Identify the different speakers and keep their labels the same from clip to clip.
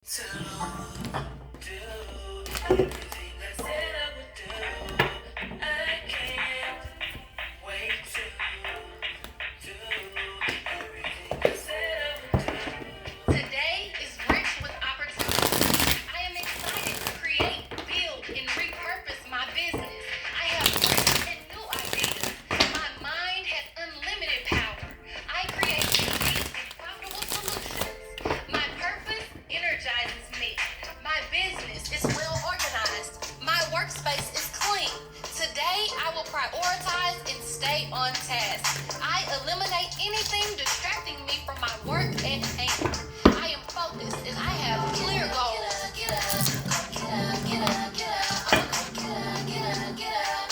Speaker 1: To do everything I said I would do. I can't wait to do everything I said I would do. Today is rich with opportunity. I am excited to create, build, and repurpose my business. I have fresh and new ideas. My mind has unlimited power. I create unique and profitable solutions. My purpose energizes me. My business is well organized. My workspace is clean. Today, I will prioritize and stay on task. I eliminate anything distracting me from my work at hand. I am focused and I have clear goals. Get up, get up, get up, get up, get up.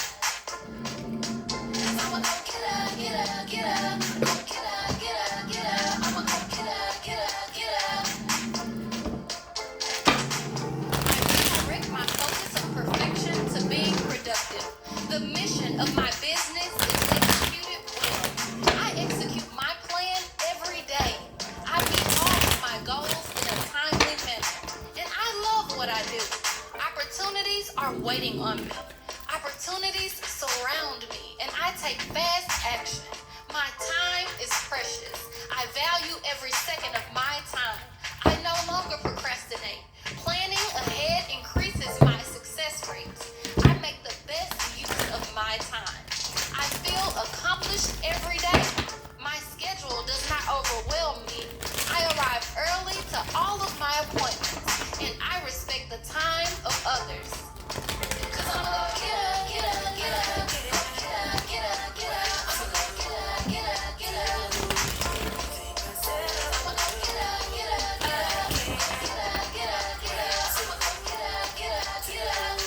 Speaker 1: I'ma go get up, get up, get up. I'ma go get up, get up, get up, get up, get up, get up. I'ma go get up, get up, get up. Direct my focus of perfection to being productive. The mission of my business is executed well. I execute my plan every day. I meet all of my goals in a timely manner. And I love what I do. Opportunities are waiting on me. Opportunities surround me, and I take fast action. My time is precious. I value every second of my time. I no longer procrastinate. Planning ahead increases my success rates. I make the best use of my time. I feel accomplished every day. My schedule does not overwhelm me. I arrive early to all of my appointments, and I respect the time of others. Cause I'm gonna get up, get up, get up, get up, get up, get up. I'm gonna get up, get up, get up. I'm gonna get up, get up, get up, get up, get up, get up. I'm gonna get up, get up, get up.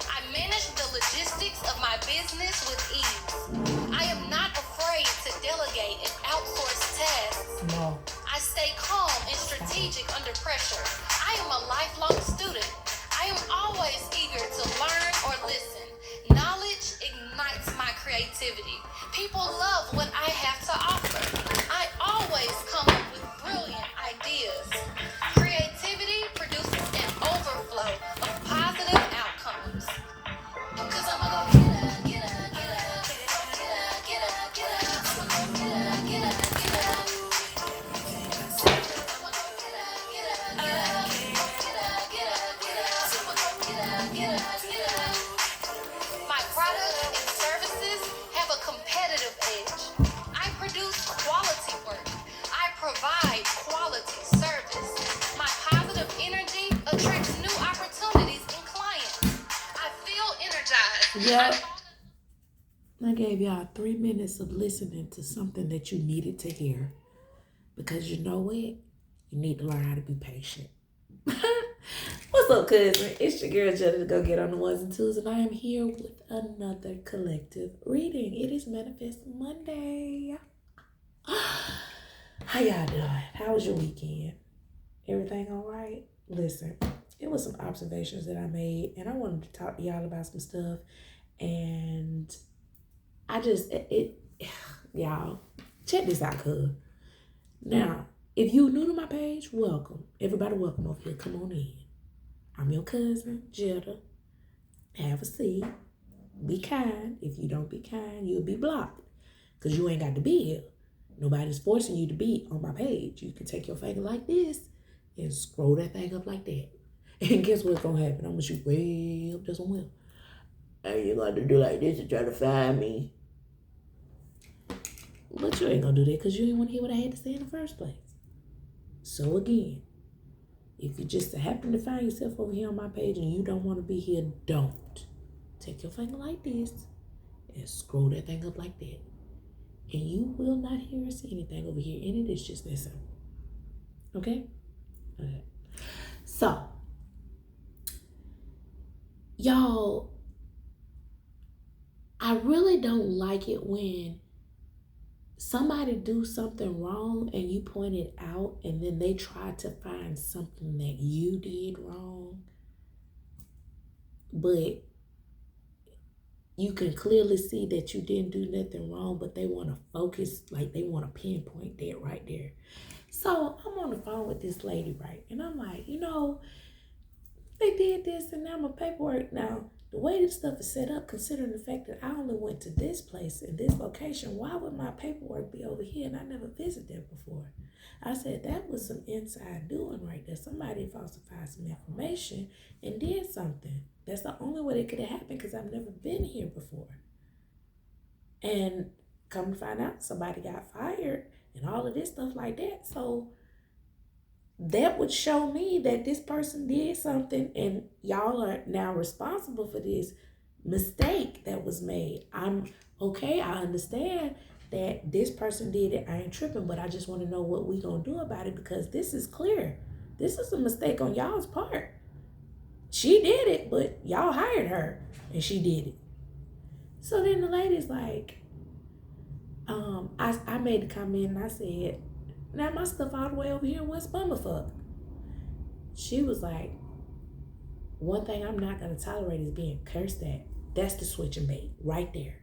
Speaker 1: I manage the logistics of my business with ease. I am not afraid to delegate and outsource tasks.
Speaker 2: No.
Speaker 1: I stay calm and strategic under pressure. I am a lifelong student. I am always eager to learn or listen. Knowledge ignites my creativity. People love what I have to offer. I always come up with brilliant ideas. Creativity produces an overflow of positive outcomes. Cause I'ma go get up, get up, get up, get up, get up, get up. I'ma go get up, get up, get up. I'ma go get up, get up, get up, get up, get up, get up. I'ma go get up, get up, get up. My products and services have a competitive edge. I produce quality work. I provide quality service. My positive energy attracts new opportunities and clients. I feel energized.
Speaker 2: Yep. I gave y'all 3 minutes of listening to something that you needed to hear. Because you know what? You need to learn how to be patient. What's up, cousin? It's your girl, Jenna, to go get on the ones and twos, and I am here with another collective reading. It is Manifest Monday. How y'all doing? How was your weekend? Everything all right? Listen, it was some observations that I made, and I wanted to talk to y'all about some stuff, and I just, y'all, check this out, cuz. Now, if you new to my page, welcome. Everybody welcome over here. Come on in. I'm your cousin, Jetta. Have a seat. Be kind. If you don't be kind, you'll be blocked. Because you ain't got to be here. Nobody's forcing you to be on my page. You can take your finger like this and scroll that thing up like that. And guess what's going to happen? I'm going to shoot way up this one. And you're going to do like this to try to find me. But you ain't going to do that because you ain't want to hear what I had to say in the first place. So again, if you just happen to find yourself over here on my page and you don't want to be here, don't. Take your finger like this and scroll that thing up like that. And you will not hear or see anything over here. And it is just that simple. Okay? Okay. So, y'all, I really don't like it when somebody do something wrong and you point it out and then they try to find something that you did wrong. But you can clearly see that you didn't do nothing wrong, but they want to focus, like they want to pinpoint that right there. So I'm on the phone with this lady, right? And I'm like, they did this and now my paperwork. Now, the way this stuff is set up, considering the fact that I only went to this place in this location, why would my paperwork be over here and I never visited there before? I said, that was some inside doing right there. Somebody falsified some information and did something. That's the only way it could have happened because I've never been here before. And come to find out, somebody got fired and all of this stuff like that. So that would show me that this person did something and y'all are now responsible for this mistake that was made. I'm okay, I understand that this person did it. I ain't tripping, but I just want to know what we gonna do about it because this is clear. This is a mistake on y'all's part. She did it, but y'all hired her and she did it. So then the lady's like, I made the comment and I said, now my stuff all the way over here in West Bumblefuck. She was like, one thing I'm not going to tolerate is being cursed at. That's the switching bait right there.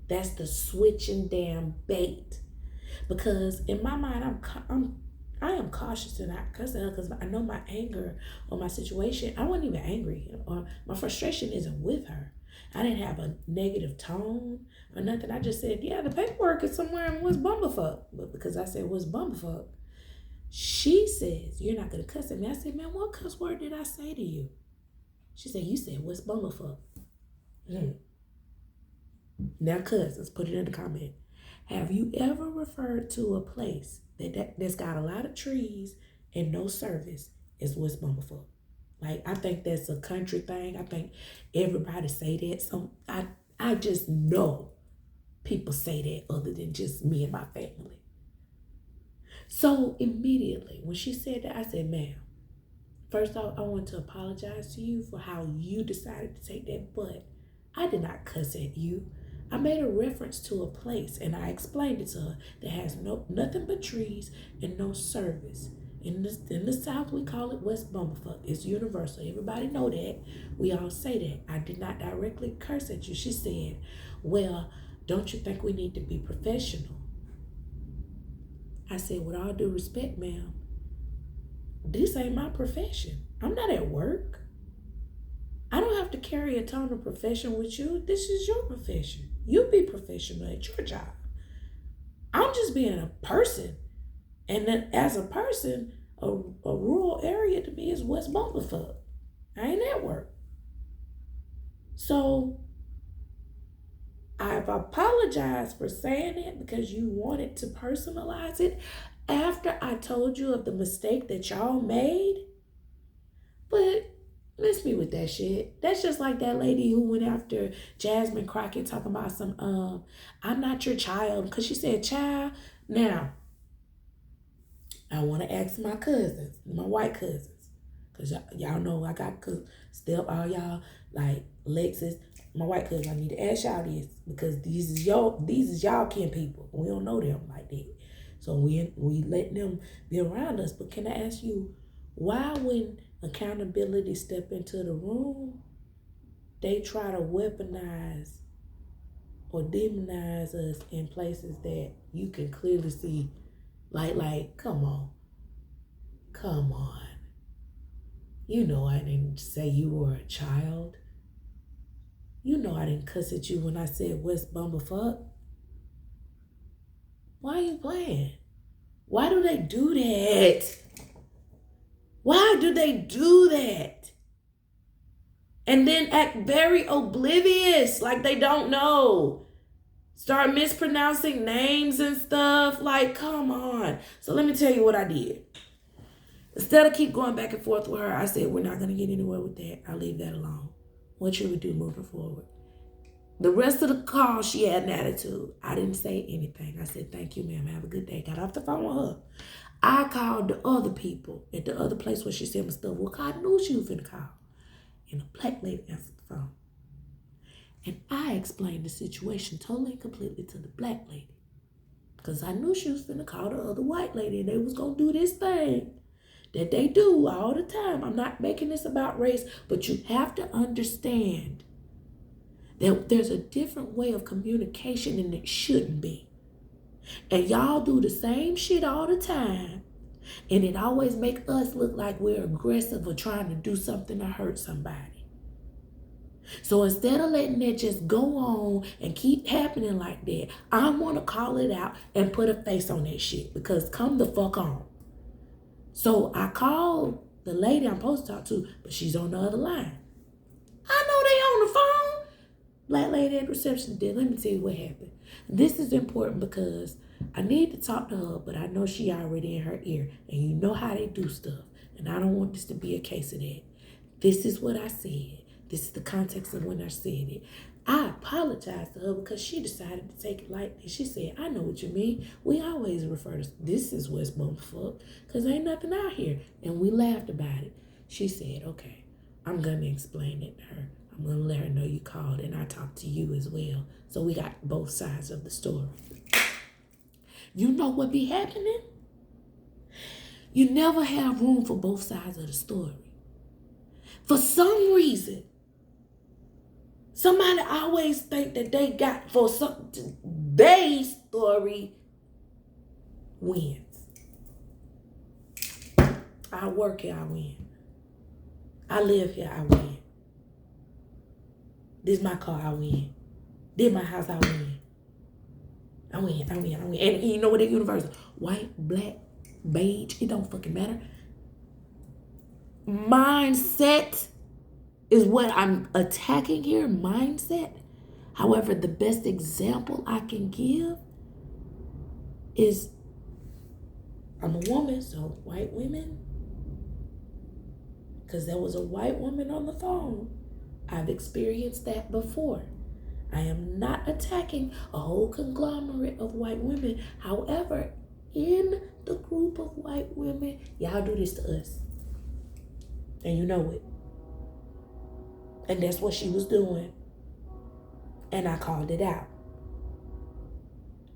Speaker 2: That's the switching damn bait. Because in my mind, I am cautious to not cuss at her because I know my anger or my situation. I wasn't even angry or my frustration isn't with her. I didn't have a negative tone or nothing. I just said, yeah, the paperwork is somewhere in West Bumblefuck. But because I said West Bumblefuck, she says, you're not going to cuss at me. I said, man, what cuss word did I say to you? She said, you said West Bumblefuck. Now, cousins, put it in the comment. Have you ever referred to a place that's got a lot of trees and no service as West Bumblefuck? Like, I think that's a country thing. I think everybody say that. I just know people say that other than just me and my family. So immediately when she said that, I said, ma'am, first off, I want to apologize to you for how you decided to take that, but I did not cuss at you. I made a reference to a place and I explained it to her that has nothing but trees and no service. In the South, we call it West Bumblefuck. It's universal. Everybody know that. We all say that. I did not directly curse at you. She said, well, don't you think we need to be professional? I said, with all due respect, ma'am, this ain't my profession. I'm not at work. I don't have to carry a tone of profession with you. This is your profession. You be professional at your job. I'm just being a person. And then as a person, a rural area to me is West Bumblefuck. I ain't at work. So I've apologized for saying it because you wanted to personalize it after I told you of the mistake that y'all made. But miss me with that shit. That's just like that lady who went after Jasmine Crockett talking about some, I'm not your child. Because she said child. Now, I want to ask my cousins, my white cousins. Because y'all know I got still all y'all, like Lexus, my white cousins, I need to ask y'all this. Because these is y'all kin people. We don't know them like that. So we let them be around us. But can I ask you, why when accountability step into the room, they try to weaponize or demonize us in places that you can clearly see, like, come on. You know I didn't say you were a child. You know I didn't cuss at you when I said West Bumblefuck. Why are you playing? Why do they do that? Why do they do that? And then act very oblivious, like they don't know. Start mispronouncing names and stuff. Like, come on. So let me tell you what I did. Instead of keep going back and forth with her, I said, we're not going to get anywhere with that. I'll leave that alone. What should we do moving forward? The rest of the call, she had an attitude. I didn't say anything. I said, thank you, ma'am. Have a good day. Got off the phone with her. I called the other people at the other place where she said my stuff. Well, I knew she was finna call. And a black lady answered the phone. And I explained the situation totally and completely to the black lady. Because I knew she was finna call the other white lady and they was going to do this thing that they do all the time. I'm not making this about race, but you have to understand There's a different way of communication and it shouldn't be. And y'all do the same shit all the time. And it always make us look like we're aggressive or trying to do something to hurt somebody. So instead of letting that just go on and keep happening like that, I want to call it out and put a face on that shit, because come the fuck on. So I called the lady I'm supposed to talk to, but she's on the other line. I know they on the phone. Black lady at reception did. Let me tell you what happened. This is important because I need to talk to her, but I know she already in her ear. And you know how they do stuff. And I don't want this to be a case of that. This is what I said. This is the context of when I said it. I apologized to her because she decided to take it lightly. She said, I know what you mean. We always refer to this as West Bumblefuck because ain't nothing out here. And we laughed about it. She said, okay, I'm going to explain it to her. I'm going to let her know you called and I talked to you as well. So we got both sides of the story. You know what be happening? You never have room for both sides of the story. For some reason, somebody always think that they got for something. Their story wins. I work here, I win. I live here, I win. This is my car, I win. This is my house, I win. I win. And you know what? They're universal. White, black, beige, it don't fucking matter. Mindset is what I'm attacking here. Mindset. However, the best example I can give is I'm a woman, so white women. Because there was a white woman on the phone. I've experienced that before. I am not attacking a whole conglomerate of white women. However, in the group of white women, y'all do this to us. And you know it. And that's what she was doing. And I called it out.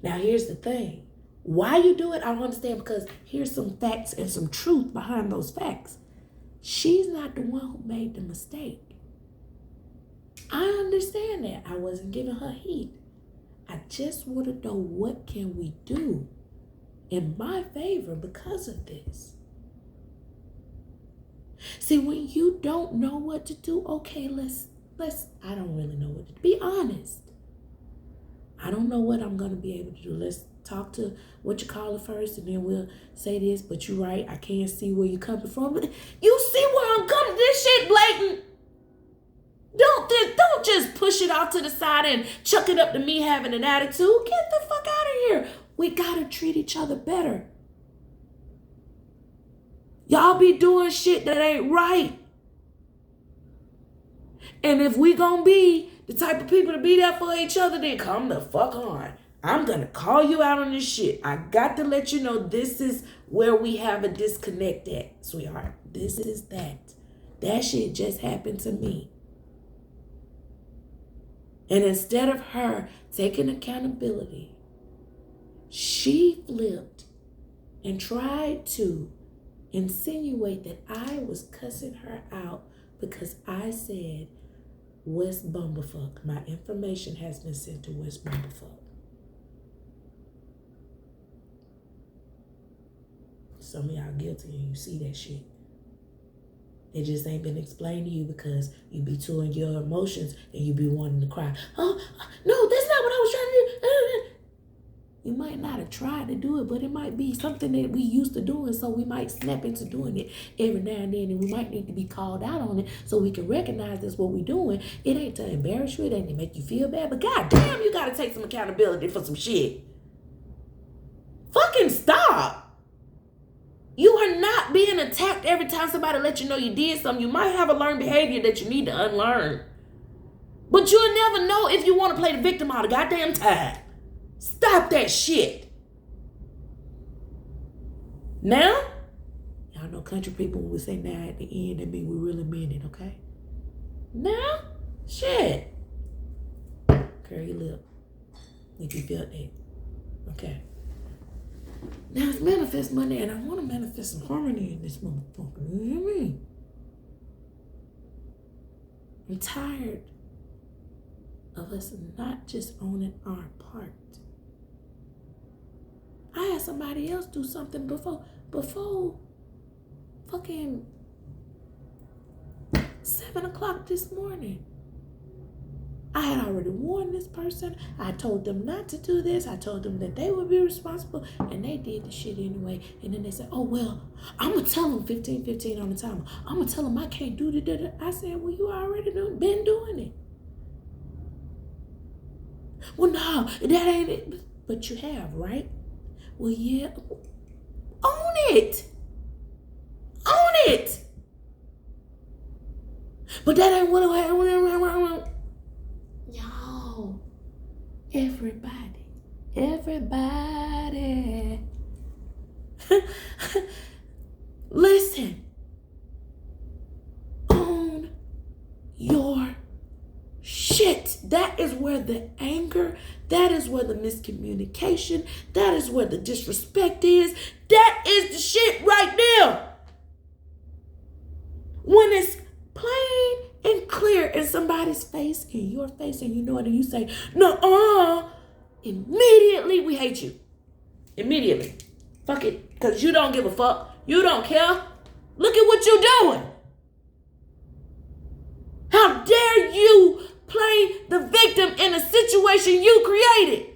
Speaker 2: Now, here's the thing. Why you do it, I don't understand, because here's some facts and some truth behind those facts. She's not the one who made the mistake. I understand that. I wasn't giving her heat. I just want to know, what can we do in my favor because of this? See, when you don't know what to do, okay, let's I don't really know what to do. Be honest. I don't know what I'm going to be able to do. Let's talk to what you call it first, and then we'll say this, but you're right. I can't see where you're coming from. But you see where I'm coming. This shit blatant. Don't just push it off to the side and chuck it up to me having an attitude. Get the fuck out of here. We got to treat each other better. Y'all be doing shit that ain't right. And if we gonna be the type of people to be there for each other, then come the fuck on. I'm gonna call you out on this shit. I got to let you know this is where we have a disconnect at, sweetheart. This is that. That shit just happened to me. And instead of her taking accountability, she flipped and tried to insinuate that I was cussing her out because I said West Bumblefuck. My information has been sent to West Bumblefuck. Some of y'all guilty and you see that shit. It just ain't been explained to you because you be too in your emotions and you be wanting to cry. Oh, no, that's not what I was trying to do. You might not have tried to do it, but it might be something that we used to doing, so we might snap into doing it every now and then, and we might need to be called out on it so we can recognize that's what we're doing. It ain't to embarrass you, it ain't to make you feel bad, but goddamn, you gotta take some accountability for some shit. Fucking stop. You are not being attacked every time somebody let you know you did something. You might have a learned behavior that you need to unlearn. But you'll never know if you want to play the victim all the goddamn time. Stop that shit. Now, y'all know country people, when we say now at the end, that mean we really mean it, okay? Now, shit. Curl your lip if you felt that. Okay. Now it's Manifest Monday, and I want to manifest some harmony in this motherfucker. You hear me? I'm tired of us not just owning our part. I had somebody else do something before fucking 7 o'clock this morning. I had already warned this person. I told them not to do this. I told them that they would be responsible, and they did the shit anyway. And then they said, oh, well, I'm going to tell them 15 on the timer. I'm going to tell them I can't do the. I said, well, you already been doing it. Well, no, that ain't it. But you have, right? Well, yeah. Own it. Own it. But that ain't what I want. Y'all, everybody. Listen, own your shit. That is where the anger, that is where the miscommunication, that is where the disrespect is. That is the shit right now. When it's plain and clear in somebody's face, in your face, and you know it, and you say, no, immediately we hate you. Immediately. Fuck it. Because you don't give a fuck. You don't care. Look at what you're doing. How dare you play the victim in a situation you created?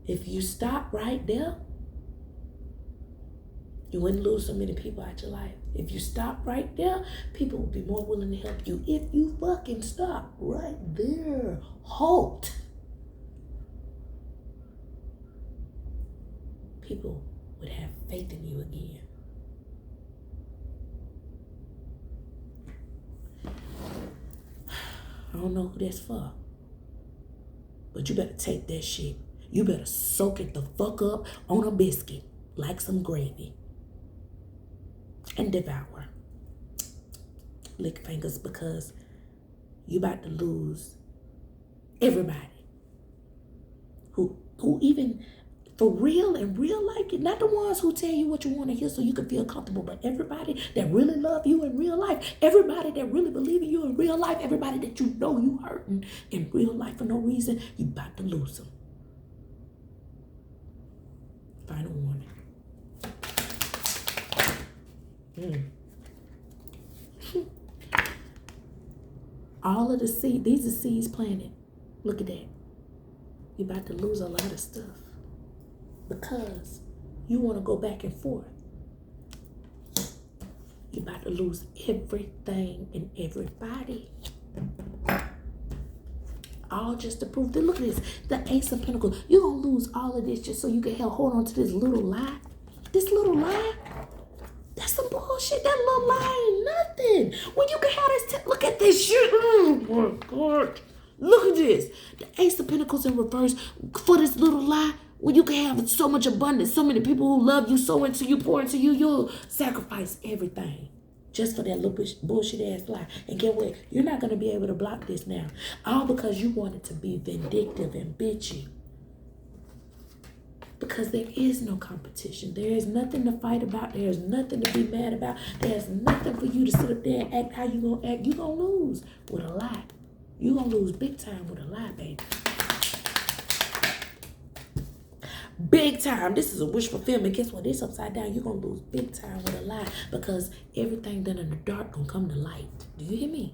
Speaker 2: If you stop right there, you wouldn't lose so many people out your life. If you stop right there, people will be more willing to help you. If you fucking stop right there, halt. People would have faith in you again. I don't know who that's for, but you better take that shit. You better soak it the fuck up on a biscuit like some gravy and devour. Lick fingers, because you about to lose everybody who even for real in real life, not the ones who tell you what you want to hear so you can feel comfortable, but everybody that really love you in real life, everybody that really believe in you in real life, everybody that you know you hurting in real life for no reason, you about to lose them. Final warning. All of the seeds, these are seeds planted. Look at that. You're about to lose a lot of stuff because you want to go back and forth. You're about to lose everything and everybody. All just to prove that, look at this, the Ace of Pentacles. You're going to lose all of this just so you can hold on to this little lie. This little lie, that's some bullshit. That little lie ain't nothing. When you can have this, look at this shit. Oh my God. Look at this. The Ace of Pentacles in reverse for this little lie. When you can have so much abundance, so many people who love you, so into you, pour into you, you'll sacrifice everything just for that little bullshit ass lie. And get what? You're not going to be able to block this now. All because you wanted to be vindictive and bitchy. Because there is no competition. There is nothing to fight about. There is nothing to be mad about. There's nothing for you to sit up there and act how you going to act. You're going to lose with a lie. You're going to lose big time with a lie, baby. Big time. This is a wish fulfillment. Guess what? It's upside down. You're going to lose big time with a lie because everything done in the dark going to come to light. Do you hear me?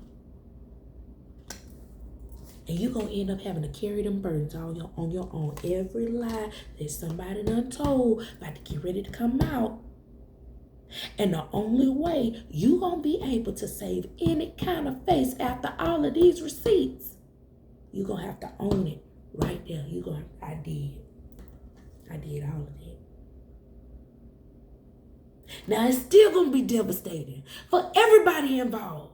Speaker 2: And you're going to end up having to carry them burdens on your own. Every lie that somebody done told about to get ready to come out. And the only way you're going to be able to save any kind of face after all of these receipts, you're going to have to own it right there. You're going to, I did all of that. Now, it's still going to be devastating for everybody involved.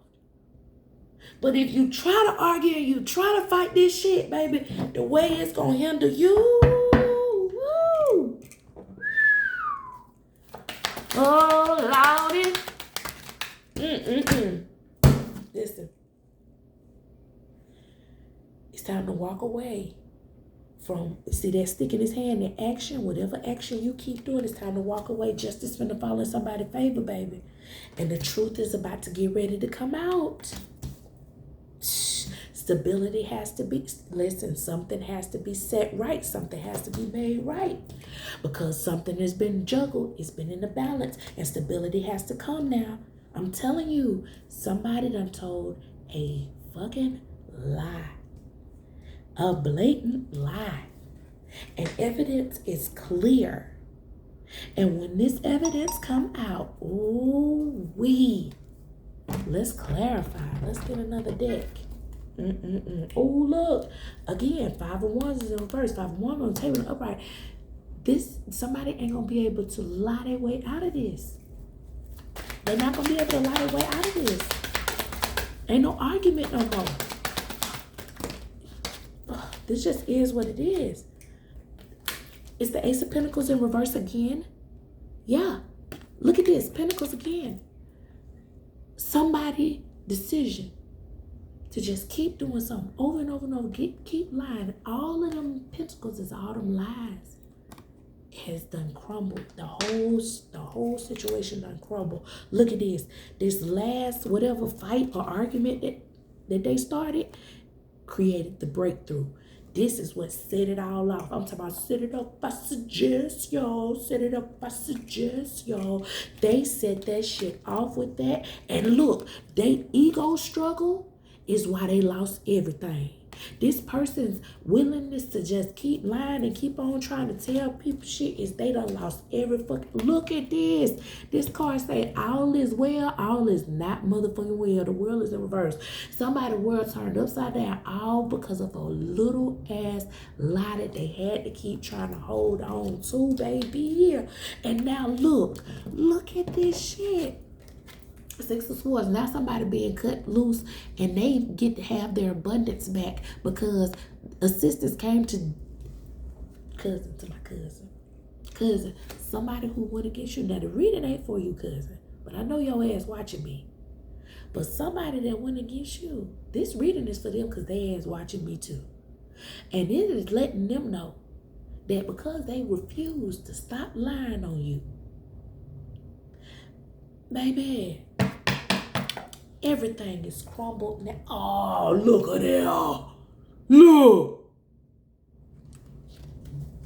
Speaker 2: But if you try to argue and you try to fight this shit, baby, the way it's going to handle you, woo. Oh, Lordy. Listen, it's time to walk away From, see that stick in his hand, the action, whatever action you keep doing, it's time to walk away. Justice finna fall in somebody's favor, baby. And the truth is about to get ready to come out. Stability has to be, listen, something has to be set right. Something has to be made right. Because something has been juggled, it's been in the balance, and stability has to come now. I'm telling you, somebody done told a fucking lie. A blatant lie. And evidence is clear. And when this evidence come out, let's clarify. Let's get another deck. Oh, look. Again, 5 of Wands is in reverse. 5 of Wands on the table and upright. Somebody ain't going to be able to lie their way out of this. They're not going to be able to lie their way out of this. Ain't no argument no more. This just is what it is. It's the Ace of Pentacles in reverse again. Yeah. Look at this. Pentacles again. Somebody decision to just keep doing something over and over and over. Keep lying. All of them pentacles is all them lies. Has done crumbled. The whole situation done crumbled. Look at this. This last whatever fight or argument that they started created the breakthrough. This is what set it all off. I'm talking about set it up, I suggest y'all. Set it up, I suggest y'all. They set that shit off with that. And look, they ego struggle is why they lost everything. This person's willingness to just keep lying and keep on trying to tell people shit is they done lost every fucking... Look at this. This card say all is well, all is not motherfucking well. The world is in reverse. Somebody's world turned upside down all because of a little ass lie that they had to keep trying to hold on to, baby. And now look at this shit. 6 of Swords. Now somebody being cut loose and they get to have their abundance back because assistance came to my cousin. Somebody who went against you. Now the reading ain't for you, cousin, but I know your ass watching me. But somebody that went against you, this reading is for them because their ass watching me too. And it is letting them know that because they refuse to stop lying on you, baby, everything is crumbled now. Oh, look at that. Look.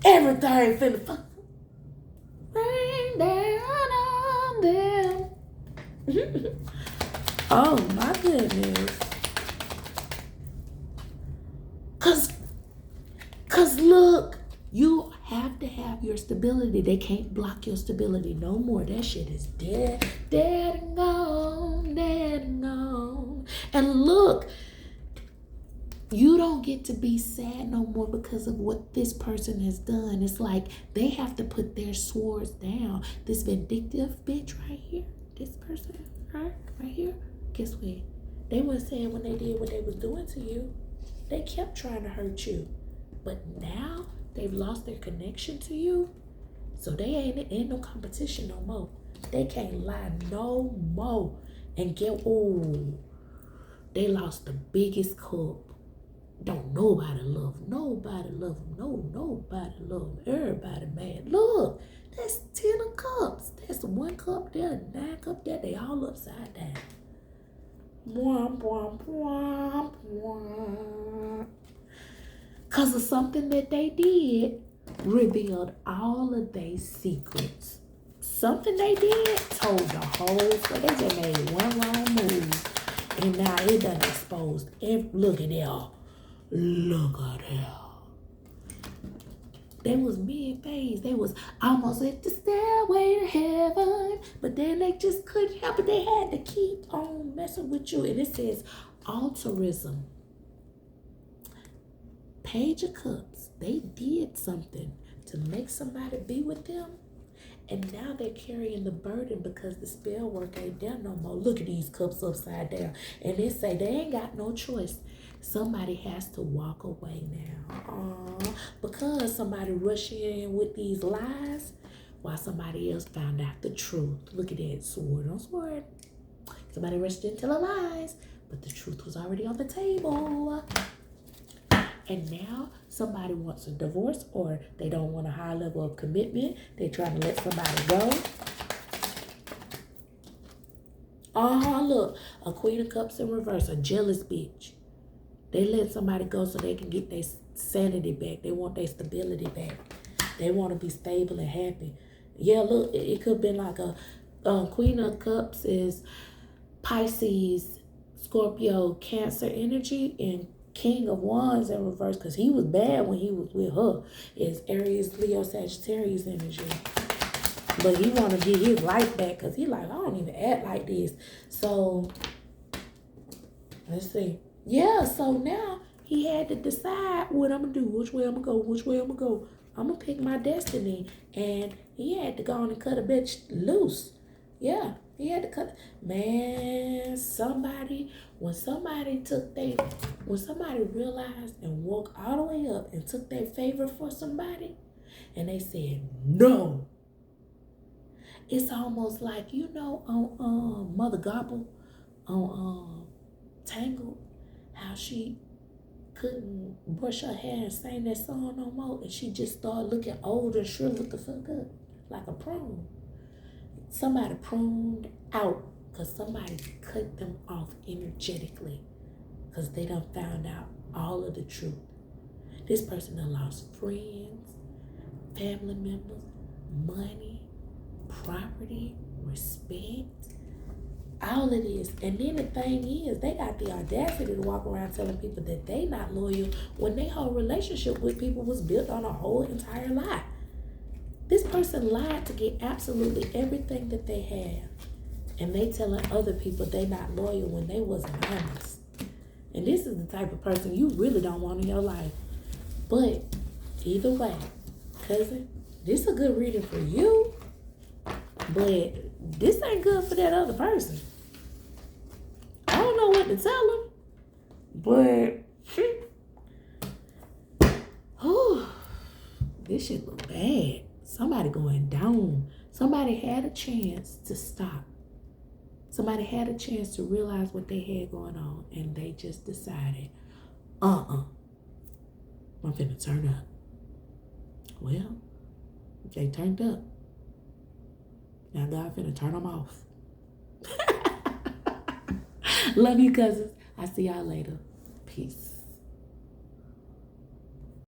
Speaker 2: Everything finna rain down on them. Oh, my goodness. Cause look, you have to have your stability. They can't block your stability no more. That shit is dead and gone, dead and gone. And look, you don't get to be sad no more because of what this person has done. It's like they have to put their swords down. This vindictive bitch right here, this person right here, guess what? They weren't saying when they did what they was doing to you. They kept trying to hurt you. But now they've lost their connection to you. So they ain't no competition no more. They can't lie no more. And they lost the biggest cup. Don't nobody love them. Nobody love them. Nobody love them. Everybody mad. Look, that's 10 of cups. That's 1 cup there, 9 cup there. They all upside down. Womp, womp, womp, womp. Because of something that they did revealed all of their secrets. Something they did told the whole story. They just made one wrong move. And now it done exposed look at y'all. Look at y'all. They was mid-phase. They was almost at the stairway to heaven. But then they just couldn't help it. They had to keep on messing with you. And it says altruism. Page of Cups. They did something to make somebody be with them. And now they're carrying the burden because the spell work ain't done no more. Look at these cups upside down. And they say they ain't got no choice. Somebody has to walk away now. Because somebody rushed in with these lies while somebody else found out the truth. Look at that. Sword on sword. Somebody rushed in to the lies, but the truth was already on the table. And now somebody wants a divorce or they don't want a high level of commitment. They're trying to let somebody go. Look, a Queen of Cups in reverse, a jealous bitch. They let somebody go so they can get their sanity back. They want their stability back. They want to be stable and happy. Yeah, look, it could have been like a Queen of Cups is Pisces, Scorpio, Cancer energy, and King of Wands in reverse because he was bad when he was with her. Is Aries, Leo, Sagittarius energy. But he want to get his life back because he like, I don't even act like this. So, let's see. Yeah, so now he had to decide what I'm going to do, which way I'm going to go, which way I'm going to go. I'm going to pick my destiny. And he had to go on and cut a bitch loose. Yeah, he had to cut. Man, when somebody realized and woke all the way up and took their favor for somebody, and they said, no. It's almost like, on Mother Gobble, on Tangled, how she couldn't brush her hair and sing that song no more, and she just started looking old and shriveled the fuck up, like a prune. Somebody pruned out because somebody cut them off energetically because they done found out all of the truth. This person done lost friends, family members, money, property, respect, all of this. And then the thing is, they got the audacity to walk around telling people that they not loyal when their whole relationship with people was built on a whole entire lie. This person lied to get absolutely everything that they have. And they telling other people they not loyal when they wasn't honest. And this is the type of person you really don't want in your life. But either way, cousin, this is a good reading for you. But this ain't good for that other person. I don't know what to tell them. But this shit look bad. Somebody going down. Somebody had a chance to stop. Somebody had a chance to realize what they had going on, and they just decided, I'm finna turn up. Well, they turned up. Now God finna turn them off. Love you, cousins. I see y'all later. Peace.